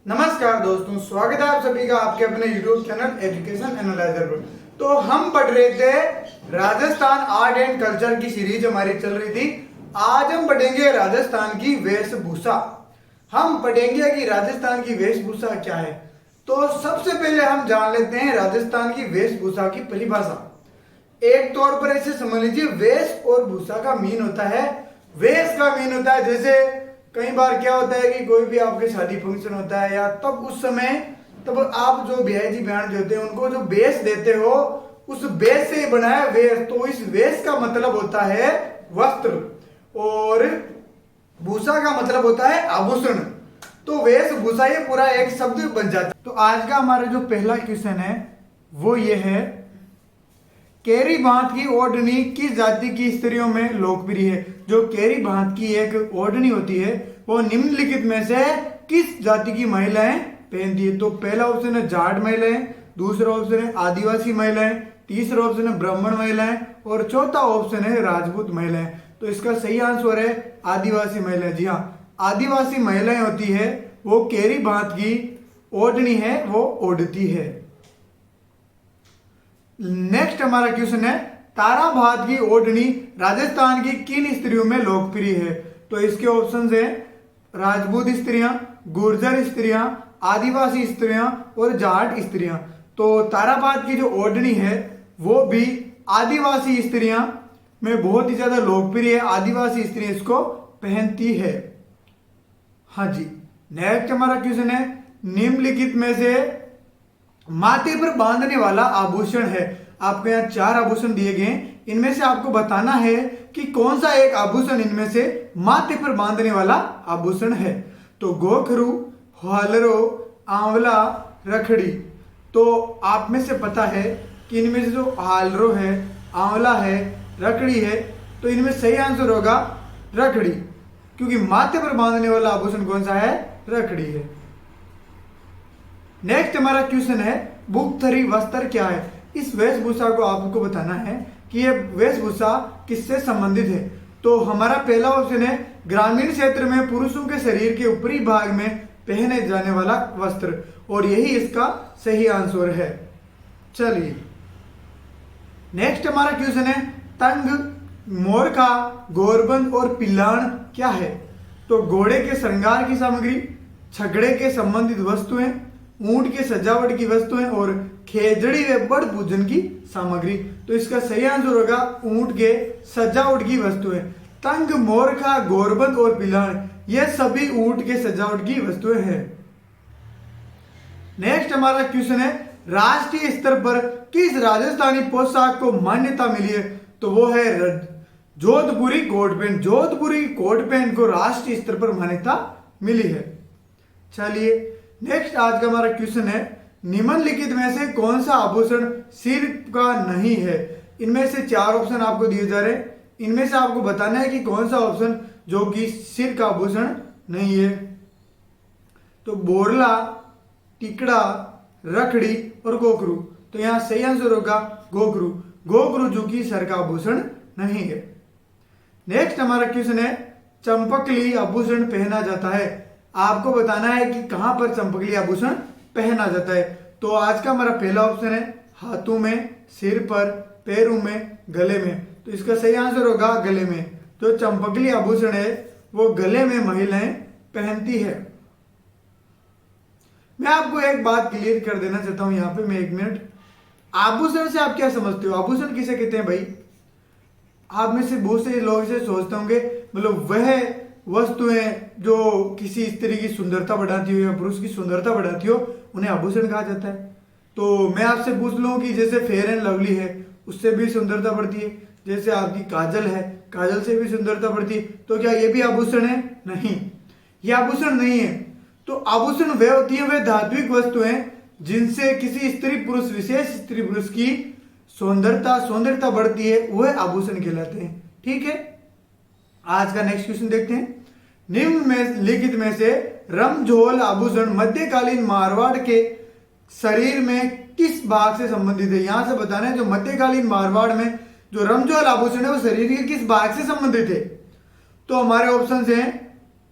नमस्कार दोस्तों, स्वागत है आप सभी का आपके अपने YouTube चैनल एजुकेशन एनालाइजर पर। तो हम पढ़ रहे थे राजस्थान आर्ट एंड कल्चर की सीरीज हमारी चल रही थी। आज हम पढ़ेंगे राजस्थान की वेशभूषा। हम पढ़ेंगे कि राजस्थान की वेशभूषा क्या है। तो सबसे पहले हम जान लेते हैं राजस्थान की वेशभूषा की परिभाषा। एक तौर पर ऐसे समझ लीजिए, वेश और भूषा का मीन होता है, वेश का मीन होता है जैसे कई बार क्या होता है कि कोई भी आपके शादी फंक्शन होता है या तब उस समय तब आप जो बिहारी बहन जो होते हैं उनको जो वेश देते हो, उस वेश से बना है वेश। तो इस वेश का मतलब होता है वस्त्र और भूषा का मतलब होता है आभूषण। तो वेशभूषा ये पूरा एक शब्द बन जाता है। तो आज का हमारा जो पहला क्वेश्चन है वो ये है, केरी बांध की ओढ़नी किस जाति की स्त्रियों में लोकप्रिय है। जो केरी बांध की एक ओढ़नी होती है वो निम्नलिखित में से किस जाति की महिलाएं पहनती है। तो पहला ऑप्शन है जाट महिलाएं, दूसरा ऑप्शन है आदिवासी महिलाएं, तीसरा ऑप्शन है ब्राह्मण महिलाएं और चौथा ऑप्शन है राजपूत महिलाएं। तो इसका सही आंसर है आदिवासी महिलाएं। जी हाँ, आदिवासी महिलाएं होती है वो केरी बांध की ओढ़नी है वो ओढ़ती है। नेक्स्ट हमारा क्वेश्चन है, ताराबाद की ओढ़नी राजस्थान की किन स्त्रियों में लोकप्रिय है। तो इसके ऑप्शंस है राजपूत स्त्रियां, गुर्जर स्त्रियां, आदिवासी स्त्रियां और जाट स्त्रियां। तो ताराबाद की जो ओढ़नी है वो भी आदिवासी स्त्रियां में बहुत ही ज्यादा लोकप्रिय है, आदिवासी स्त्रियां इसको पहनती है। हाँ जी, नेक्स्ट हमारा क्वेश्चन है, निम्नलिखित में से माथे पर बांधने वाला आभूषण है। आपको यहाँ 4 आभूषण दिए गए हैं, इनमें से आपको बताना है कि कौन सा एक आभूषण इनमें से माथे पर बांधने वाला आभूषण है। तो गोखरू, हालरो, आंवला, रखड़ी। तो आप में से पता है कि इनमें से जो हालरो है, आंवला है, रखड़ी है, तो इनमें सही आंसर होगा रखड़ी, क्योंकि माथे पर बांधने वाला आभूषण कौन सा है, रखड़ी है। नेक्स्ट हमारा क्वेश्चन है, बुकथरी वस्त्र क्या है। इस वेशभूषा को आपको बताना है कि यह वेशभूषा किससे संबंधित है। तो हमारा पहला ऑप्शन है ग्रामीण क्षेत्र में पुरुषों के शरीर के ऊपरी भाग में पहने जाने वाला वस्त्र, और यही इसका सही आंसर है। चलिए नेक्स्ट हमारा क्वेश्चन है, तंग, मोरखा, गोरबंद और पिलान क्या है। तो घोड़े के श्रृंगार की सामग्री, छगड़े के संबंधित वस्तुएं, ऊंट के सजावट की वस्तुएं और खेजड़ी व बड़ पूजन की सामग्री। तो इसका सही आंसर होगा ऊंट के सजावट की वस्तुएं। तंग, मोरखा, गोरबंद और पिलान ये सभी ऊंट के सजावट की वस्तुएं हैं। नेक्स्ट हमारा क्वेश्चन है, राष्ट्रीय स्तर पर किस राजस्थानी पोशाक को मान्यता मिली है। तो वो है जोधपुरी कोट पैंट। जोधपुरी कोट पैंट को राष्ट्रीय स्तर पर मान्यता मिली है। चलिए नेक्स्ट आज का हमारा क्वेश्चन है, निम्नलिखित में से कौन सा आभूषण सिर का नहीं है। इनमें से 4 ऑप्शन आपको दिए जा रहे हैं, इनमें से आपको बताना है कि कौन सा ऑप्शन जो कि सिर का आभूषण नहीं है। तो बोरला, टिकड़ा, रखड़ी और गोखरू। तो यहां सही आंसर होगा गोखरू। गोखरू जो कि सर का आभूषण नहीं है। नेक्स्ट हमारा क्वेश्चन है, चंपकली आभूषण पहना जाता है। आपको बताना है कि कहां पर चंपकली आभूषण पहना जाता है। तो आज का हमारा पहला ऑप्शन है हाथों में, सिर पर, पैरों में, गले में। तो इसका सही आंसर होगा गले में। जो चंपकली आभूषण है वो गले में महिलाएं पहनती है। मैं आपको एक बात क्लियर कर देना चाहता हूं यहां पे, मैं 1 मिनट। आभूषण से आप क्या समझते हो, आभूषण किसे कहते हैं भाई। आप में से बहुत से लोग इसे सोचते होंगे मतलब वह वस्तुएं जो किसी स्त्री की सुंदरता बढ़ाती हो या पुरुष की सुंदरता बढ़ाती हो उन्हें आभूषण कहा जाता है। तो मैं आपसे पूछ लूं कि जैसे फेयर एंड लवली है उससे भी सुंदरता बढ़ती है, जैसे आपकी काजल है, काजल से भी सुंदरता बढ़ती है, तो क्या ये भी आभूषण है? नहीं, ये आभूषण नहीं है। तो आभूषण वे होती है वे धात्विक वस्तुएं जिनसे किसी स्त्री पुरुष, विशेष स्त्री पुरुष की सौंदर्यता बढ़ती है, वह आभूषण कहलाते हैं। ठीक है, आज का नेक्स्ट क्वेश्चन देखते हैं, निम्नलिखित में से रमझोल आभूषण मध्यकालीन मारवाड़ के शरीर में किस भाग से संबंधित है। यहां से बताना है जो मध्यकालीन मारवाड़ में जो रमझोल आभूषण है वो शरीर के किस भाग से संबंधित है। तो हमारे ऑप्शन हैं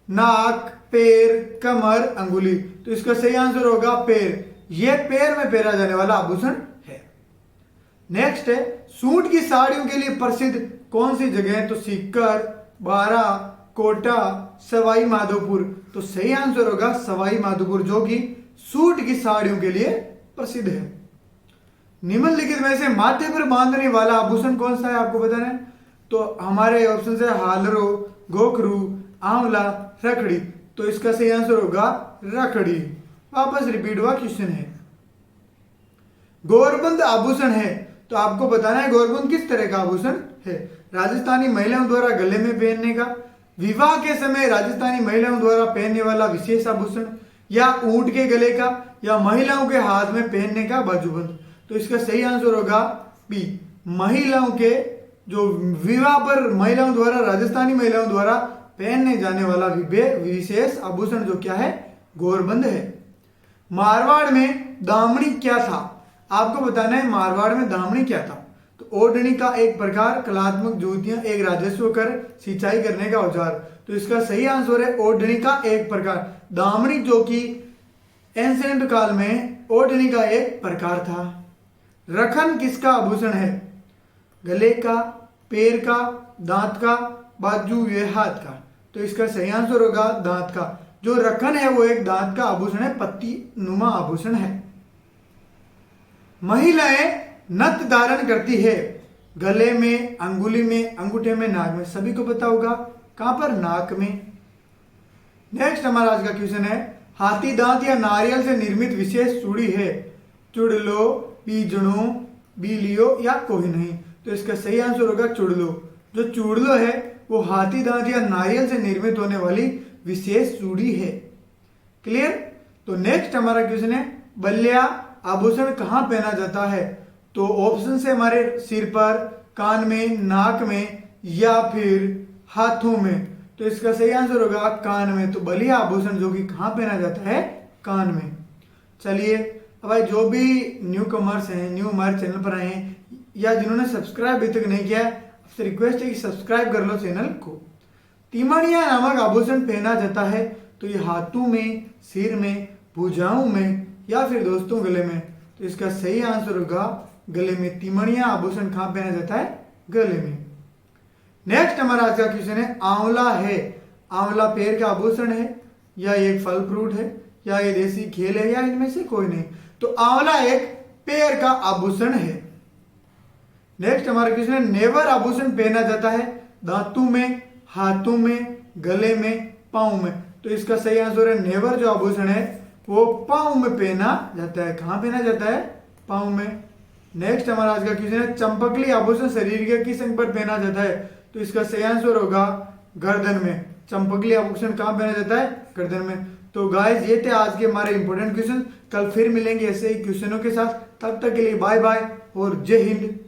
नाक, पैर, कमर, अंगुली। तो इसका सही आंसर होगा पैर। यह पैर में पहना जाने वाला आभूषण है। नेक्स्ट है, सूट की साड़ियों के लिए प्रसिद्ध कौन सी जगह है? तो सीकर, बारा, कोटा, सवाई माधोपुर। तो सही आंसर होगा सवाई माधोपुर, जो कि सूट की साड़ियों के लिए प्रसिद्ध है। निम्नलिखित में से माथे पर बांधने वाला आभूषण कौन सा है, आपको बताना है। तो हमारे ऑप्शन है हालरो, गोखरू, आंवला, रखड़ी। तो इसका सही आंसर होगा रखड़ी। वापस रिपीट हुआ क्वेश्चन है। गौरबंद आभूषण है, तो आपको बताना है गौरबंद किस तरह का आभूषण है। राजस्थानी महिलाओं द्वारा गले में पहनने का, विवाह के समय राजस्थानी महिलाओं द्वारा पहनने वाला विशेष आभूषण, या ऊंट के गले का, या महिलाओं के हाथ में पहनने का बाजूबंद। तो इसका सही आंसर होगा बी, महिलाओं के जो विवाह पर महिलाओं द्वारा, राजस्थानी महिलाओं द्वारा पहनने जाने वाला विशेष आभूषण जो क्या है, गौरबंद है। मारवाड़ में दामनी क्या था, आपको बताना है मारवाड़ में दामनी क्या था। तो ओढ़नी का एक प्रकार, कलात्मक जूतियां, एक राजस्व कर, सिंचाई करने का औजार। तो इसका सही आंसर है ओढ़नी का एक प्रकार। दामनी जो कि एंशिएंट काल में ओढ़नी का एक प्रकार था। रखन किसका आभूषण है? गले का, पैर का, दांत का, बाजू या हाथ का। तो इसका सही आंसर होगा दांत का। जो रखन है वो एक दांत का आभूषण है, पत्ती नुमा आभूषण है। महिलाएं नथ धारण करती है गले में, अंगुली में, अंगूठे में, नाक में। सभी को पता होगा कहां पर, नाक में। नेक्स्ट हमारा आज का क्वेश्चन है, हाथी दांत या नारियल से निर्मित विशेष चूड़ी है। चुड़लो, बीजड़ो, बीलियो या कोई नहीं। तो इसका सही आंसर होगा चुड़लो। जो चुड़लो है वो हाथी दांत या नारियल से निर्मित होने वाली विशेष चूड़ी है। क्लियर। तो नेक्स्ट हमारा क्वेश्चन है, बल्लिया आभूषण कहां पहना जाता है? तो ऑप्शन से हमारे सिर पर, कान में, नाक में, या फिर हाथों में। तो इसका सही आंसर होगा कान में। तो बलिया आभूषण जो कि कहां पहना जाता है, कान में। चलिए अब भाई जो भी न्यू कमर्स हैं, न्यू हमारे चैनल पर आए हैं, या जिन्होंने सब्सक्राइब अभी तक नहीं किया है, आपसे रिक्वेस्ट है कि सब्सक्राइब कर लो चैनल को। तिमणिया नामक आभूषण पहना जाता है, तो ये हाथों में, सिर में, भुजाओं में, या फिर दोस्तों गले में। तो इसका सही आंसर होगा गले में। तिमणिया आभूषण कहां पहना जाता है, गले में। नेक्स्ट हमारा आज का क्वेश्चन है, आंवला है, आंवला पैर का आभूषण है, या एक फल फ्रूट है, या ये देसी खेल है, या इनमें से कोई नहीं। तो आंवला एक पैर का आभूषण है। नेक्स्ट हमारा क्वेश्चन है, नेवर आभूषण पहना जाता है दांतों में, हाथों में, गले में, पांव में। तो इसका सही आंसर है नेवर जो आभूषण है वो पांव में पहना जाता है। कहां पहना जाता है, पांव में। नेक्स्ट हमारा आज का क्वेश्चन है, चंपकली आभूषण शरीर के किस अंग पर पहना जाता है? तो इसका सही आंसर होगा गर्दन में। चंपकली आभूषण कहां पहना जाता है, गर्दन में। तो गाइस ये थे आज के हमारे इंपॉर्टेंट क्वेश्चन। कल फिर मिलेंगे ऐसे ही क्वेश्चनों के साथ। तब तक के लिए बाय बाय और जय हिंद।